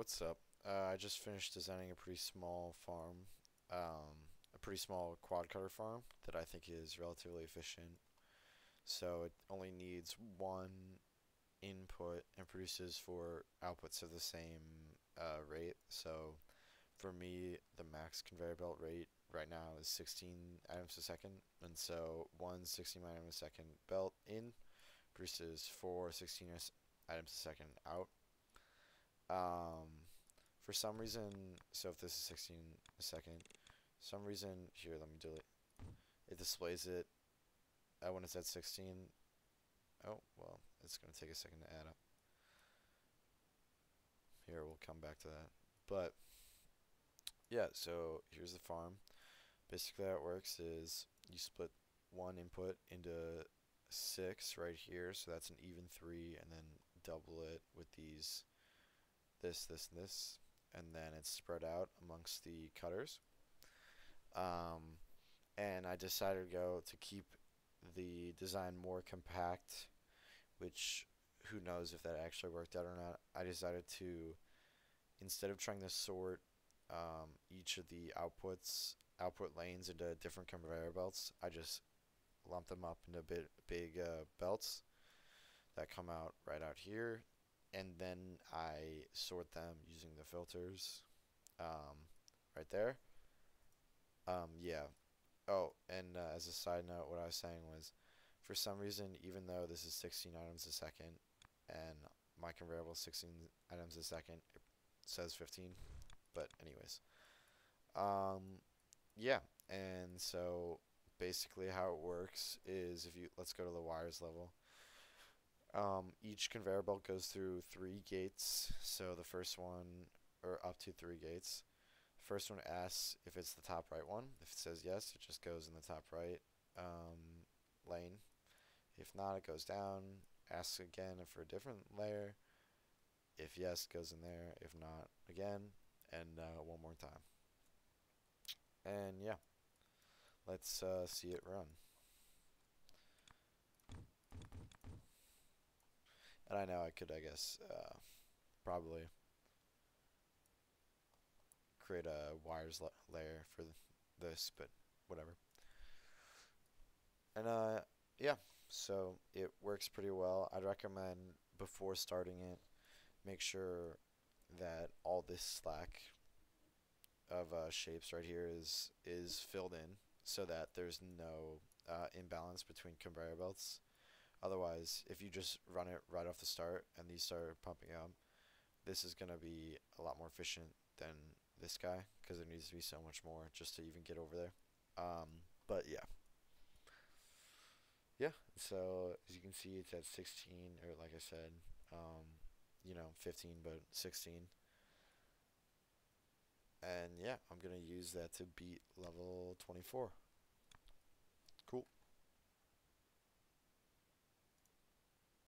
What's up? I just finished designing a pretty small farm, a pretty small quad cutter farm that I think is relatively efficient. So it only needs one input and produces four outputs of the same rate. So for me, the max conveyor belt rate right now is 16 items a second, and so one 16 item a second belt in produces four 16 items a second out. Um, for some reason, so if this is 16 a second, some reason, here, let me delete. It displays it when it's at 16. Oh, well, it's going to take a second to add up. Here, we'll come back to that. But, yeah, so here's the farm. Basically, how it works is you split one input into six right here, so that's an even three, and then double it with these, this, and this, and then it's spread out amongst the cutters. Um, and I decided to keep the design more compact, which who knows if that actually worked out or not. I decided to, instead of trying to sort each of the output lanes into different conveyor belts, I just lump them up into big belts that come out right out here, and then I sort them using the filters right there. Yeah. Oh, and as a side note, what I was saying was, for some reason, even though this is 16 items a second, and my conveyor belt is 16 items a second, it says 15. But anyways, um, yeah. And so basically, how it works is, if you let's go to the wires level. Each conveyor belt goes through three gates. So the first one, or up to three gates. First one asks if it's the top right one. If it says yes, it just goes in the top right lane. If not, it goes down. Asks again for a different layer. If yes, it goes in there. If not, again. And one more time. And yeah, let's see it run. And I know I could, I guess, probably create a wires layer for this, but whatever. And yeah, so it works pretty well. I'd recommend, before starting it, make sure that all this slack of shapes right here is filled in, so that there's no imbalance between conveyor belts. Otherwise, if you just run it right off the start and these start pumping up, this is going to be a lot more efficient than this guy, because there needs to be so much more just to even get over there. But yeah. Yeah, so as you can see, it's at 16, or like I said, 15, but 16. And yeah, I'm going to use that to beat level 24.